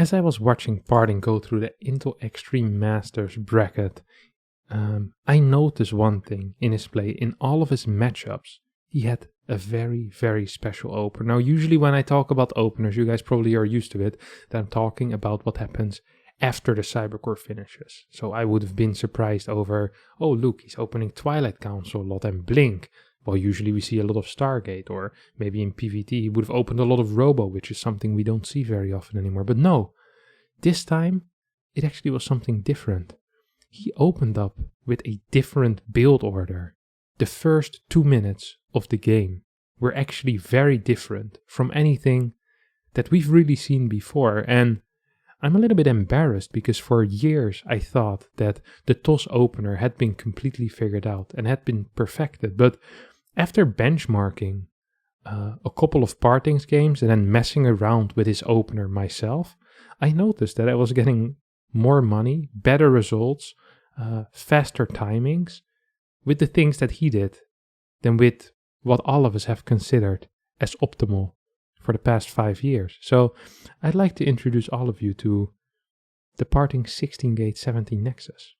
As I was watching Parting go through the Intel Extreme Masters bracket, I noticed one thing in his play. In all of his matchups, he had a very, very special opener. Now, usually when I talk about openers, you guys probably are used to it, that I'm talking about what happens after the Cybercore finishes. So I would have been surprised over, oh look, he's opening Twilight Council a lot and Blink. Well, usually we see a lot of Stargate, or maybe in PvT he would have opened a lot of Robo, which is something we don't see very often anymore. But no, this time it actually was something different. He opened up with a different build order. The first 2 minutes of the game were actually very different from anything that we've really seen before. And I'm a little bit embarrassed because for years I thought that the TOS opener had been completely figured out and had been perfected. But after benchmarking a couple of Partings games and then messing around with his opener myself, I noticed that I was getting more money, better results, faster timings with the things that he did than with what all of us have considered as optimal for the past 5 years. So I'd like to introduce all of you to the Parting 16-gate 17 Nexus.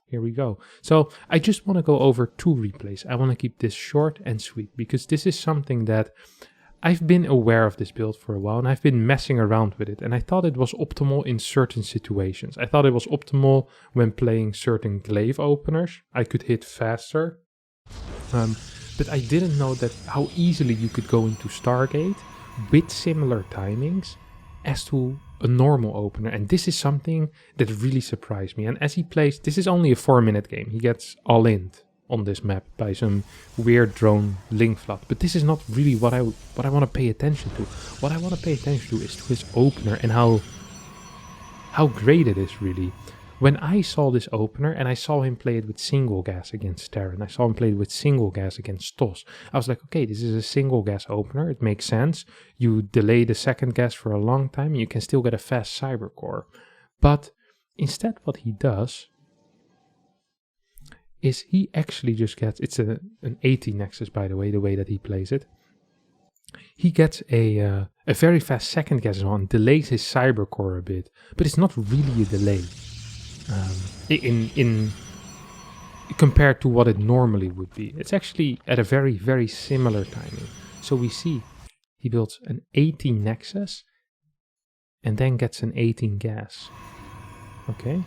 Here we go. So I just want to go over 2 replays. I want to keep this short and sweet because this is something that I've been aware of this build for a while and I've been messing around with it, and I thought it was optimal in certain situations. I thought it was optimal when playing certain glaive openers. I could hit faster. But I didn't know that how easily you could go into Stargate with similar timings as to a normal opener. And this is something that really surprised me. And as he plays, this is only a 4-minute game. He gets all-in on this map by some weird drone link flood. But this is not really what I want to pay attention to. What I want to pay attention to is to his opener and how great it is really. When I saw this opener and I saw him play it with single gas against Terran, I saw him play it with single gas against TOS, I was like, okay, this is a single gas opener, it makes sense. You delay the second gas for a long time and you can still get a fast Cybercore. But instead what he does is he actually just gets, it's an 80 Nexus by the way that he plays it. He gets a very fast second gas on, delays his Cybercore a bit, but it's not really a delay. In compared to what it normally would be. It's actually at a very, very similar timing. So we see he builds an 18 Nexus and then gets an 18 gas. Okay.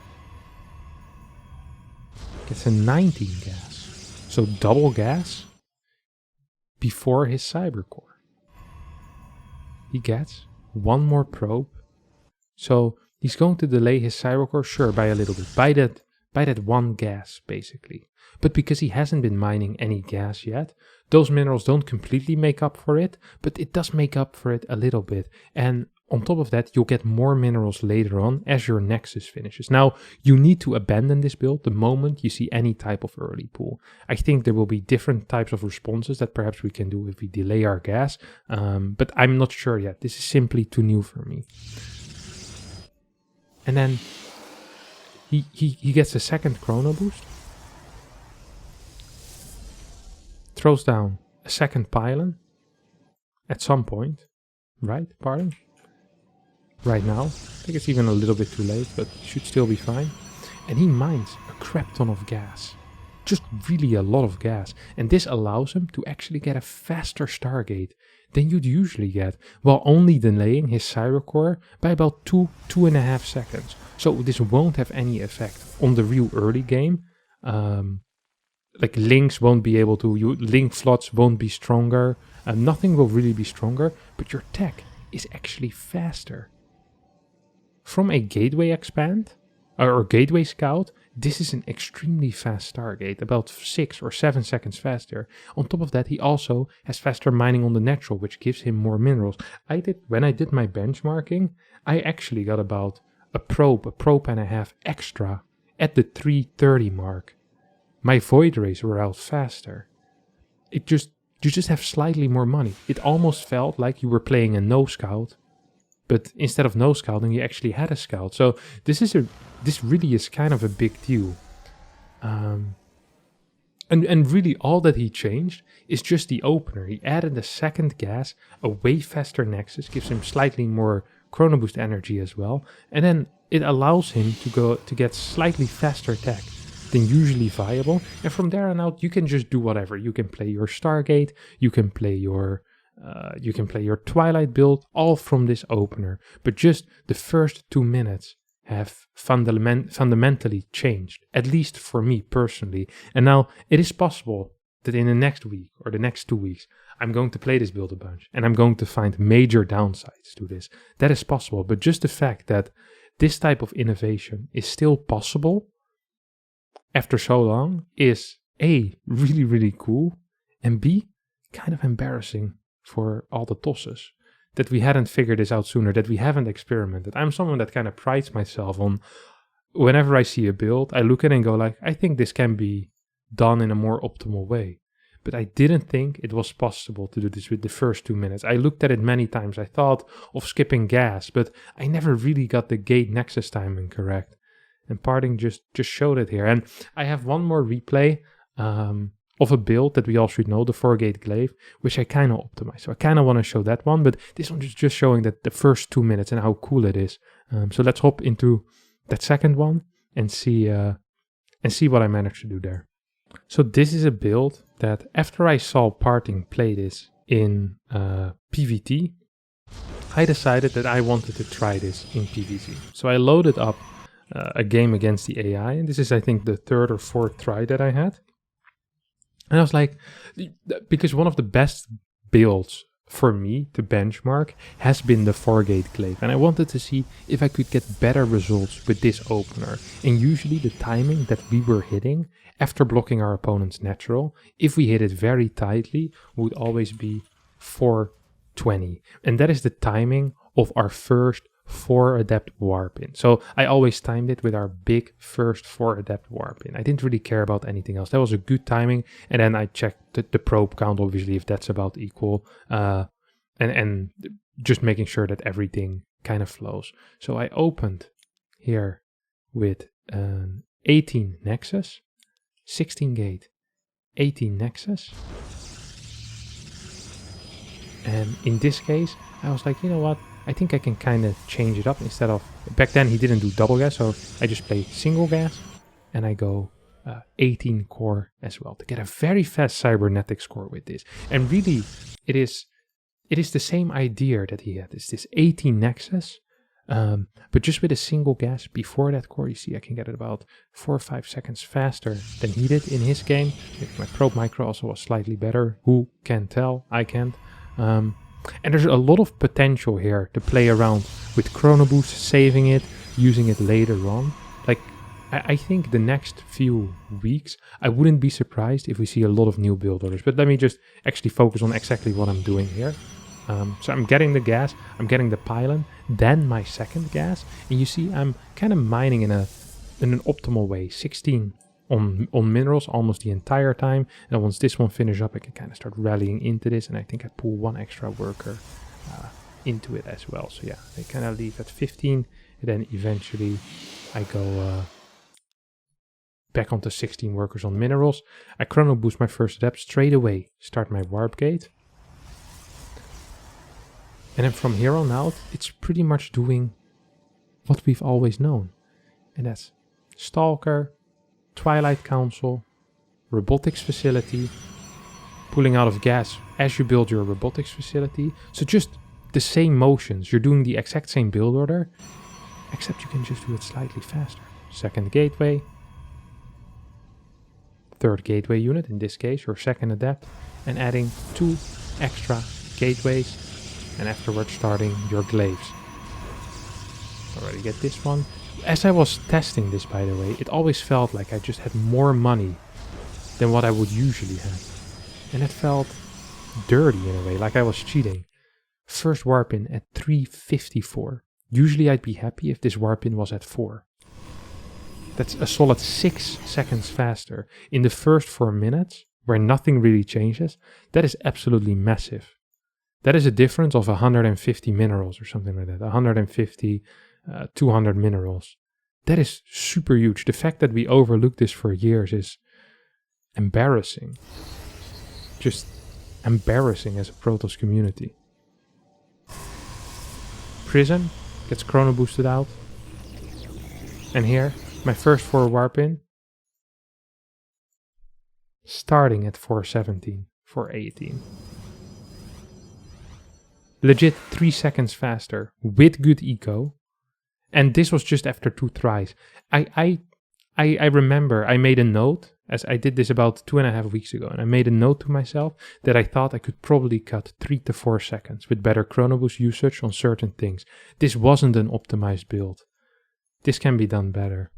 Gets a 19 gas. So double gas before his Cybercore. He gets one more probe. So he's going to delay his Cybercore, sure, by a little bit, by that one gas, basically. But because he hasn't been mining any gas yet, those minerals don't completely make up for it, but it does make up for it a little bit. And on top of that, you'll get more minerals later on as your Nexus finishes. Now, you need to abandon this build the moment you see any type of early pull. I think there will be different types of responses that perhaps we can do if we delay our gas, but I'm not sure yet. This is simply too new for me. And then he gets a second chrono boost. Throws down a second pylon at some point. Right, pardon? Right now. I think it's even a little bit too late, but should still be fine. And he mines a crap ton of gas. Just really a lot of gas. And this allows him to actually get a faster Stargate than you'd usually get, while only delaying his Cybercore by about 2.5 seconds. So this won't have any effect on the real early game. Like links won't be able to, link flots won't be stronger, nothing will really be stronger, but your tech is actually faster. From a gateway expand, or gateway scout, this is an extremely fast Stargate, about 6 or 7 seconds faster. On top of that, he also has faster mining on the natural, which gives him more minerals. When I did my benchmarking, I actually got about a probe and a half extra at the 330 mark. My void rays were out faster. You just have slightly more money. It almost felt like you were playing a no scout, but instead of no scouting, you actually had a scout. So this really is kind of a big deal. And really all that he changed is just the opener. He added a second gas, a way faster Nexus, gives him slightly more chrono boost energy as well. And then it allows him to get slightly faster attack than usually viable. And from there on out, you can just do whatever. You can play your Stargate, you can play your Twilight build, all from this opener. But just the first 2 minutes have fundamentally changed, at least for me personally. And now it is possible that in the next week or the next 2 weeks, I'm going to play this build a bunch and I'm going to find major downsides to this. That is possible, but just the fact that this type of innovation is still possible after so long is A, really, really cool, and B, kind of embarrassing for all the tosses. That we hadn't figured this out sooner, that we haven't experimented. I'm someone that kind of prides myself on, whenever I see a build, I look at it and go like, I think this can be done in a more optimal way. But I didn't think it was possible to do this with the first 2 minutes. I looked at it many times. I thought of skipping gas, but I never really got the gate nexus timing correct. And Parting just showed it here. And I have one more replay of a build that we all should know, the 4-gate glaive, which I kind of optimized. So I kind of want to show that one, but this one is just showing that the first 2 minutes and how cool it is. So let's hop into that second one and see what I managed to do there. So this is a build that after I saw Parting play this in PvT, I decided that I wanted to try this in PvZ. So I loaded up a game against the AI, and this is, I think, the 3rd or 4th try that I had. And I was like, because one of the best builds for me to benchmark has been the 4-gate glaive, and I wanted to see if I could get better results with this opener. And usually the timing that we were hitting after blocking our opponent's natural, if we hit it very tightly, would always be 420, and that is the timing of our first 4 adept warp in. So I always timed it with our big first 4 adept warp in. I didn't really care about anything else. That was a good timing. And then I checked the probe count, obviously, if that's about equal. And just making sure that everything kind of flows. So I opened here with an 18 Nexus, 16 gate, 18 Nexus. And in this case, I was like, you know what? I think I can kind of change it up. Instead of, back then he didn't do double gas, so I just play single gas, and I go 18 core as well to get a very fast cybernetic score with this. And really, it is the same idea that he had. It's this 18 Nexus, but just with a single gas before that core. You see, I can get it about 4 or 5 seconds faster than he did in his game. Maybe my probe micro also was slightly better. Who can tell? I can't. And there's a lot of potential here to play around with chrono boost, saving it, using it later on. Like, I think the next few weeks, I wouldn't be surprised if we see a lot of new build orders. But let me just actually focus on exactly what I'm doing here. So I'm getting the gas, I'm getting the pylon, then my second gas. And you see, I'm kind of mining in an optimal way. 16 on minerals almost the entire time, and once this one finishes up, I can kind of start rallying into this, and I think I pull 1 extra worker into it as well. So yeah, I kind of leave at 15, and then eventually I go back onto 16 workers on minerals. I chrono boost my first adept straight away, start my warp gate, and then from here on out, it's pretty much doing what we've always known, and that's Stalker, Twilight Council, Robotics Facility, pulling out of gas as you build your Robotics Facility. So just the same motions. You're doing the exact same build order, except you can just do it slightly faster. Second gateway, 3rd gateway unit, in this case your second adept, and adding 2 extra gateways, and afterwards starting your glaives. Already get this one. As I was testing this, by the way, it always felt like I just had more money than what I would usually have. And it felt dirty in a way, like I was cheating. First warp in at 354. Usually I'd be happy if this warp in was at 4. That's a solid 6 seconds faster. In the first 4 minutes, where nothing really changes, that is absolutely massive. That is a difference of 150 minerals or something like that. 150 200 minerals. That is super huge. The fact that we overlooked this for years is embarrassing. Just embarrassing as a Protoss community. Prism, Gets chrono boosted out. And here, my first 4 warp in. Starting at 417, 418. Legit 3 seconds faster with good eco. And this was just after 2 tries. I remember I made a note, as I did this about 2.5 weeks ago, and I made a note to myself that I thought I could probably cut 3 to 4 seconds with better chrono boost usage on certain things. This wasn't an optimized build. This can be done better.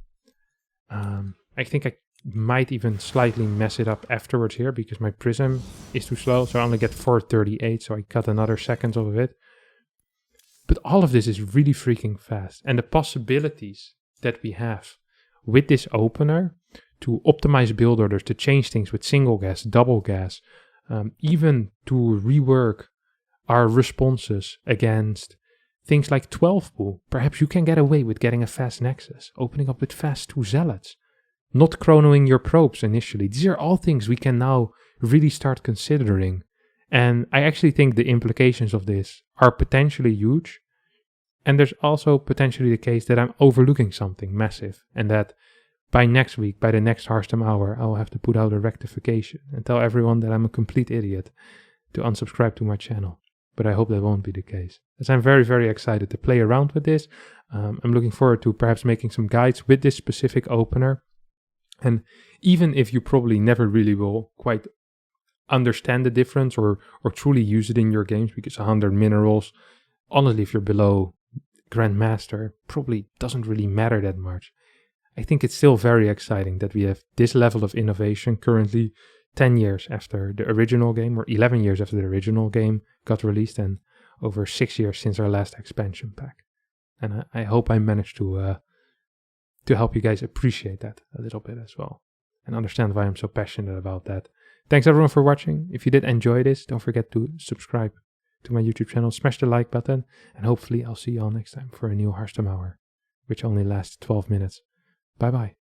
I think I might even slightly mess it up afterwards here because my prism is too slow, so I only get 438, so I cut another second off of it. But all of this is really freaking fast, and the possibilities that we have with this opener to optimize build orders, to change things with single gas, double gas, even to rework our responses against things like 12 pool. Perhaps you can get away with getting a fast nexus, opening up with fast 2 zealots, not chronoing your probes initially. These are all things we can now really start considering. And I actually think the implications of this are potentially huge. And there's also potentially the case that I'm overlooking something massive, and that by next week, by the next Harstem hour, I'll have to put out a rectification and tell everyone that I'm a complete idiot to unsubscribe to my channel. But I hope that won't be the case, as I'm very, very excited to play around with this. I'm looking forward to perhaps making some guides with this specific opener. And even if you probably never really will quite understand the difference or truly use it in your games, because 100 minerals, honestly, if you're below Grandmaster, probably doesn't really matter that much. I think it's still very exciting that we have this level of innovation currently 10 years after the original game, or 11 years after the original game got released, and over 6 years since our last expansion pack. And I hope I managed to help you guys appreciate that a little bit as well, and understand why I'm so passionate about that. Thanks everyone for watching. If you did enjoy this, don't forget to subscribe to my YouTube channel, smash the like button, and hopefully I'll see you all next time for a new Harstem hour, which only lasts 12 minutes. Bye bye.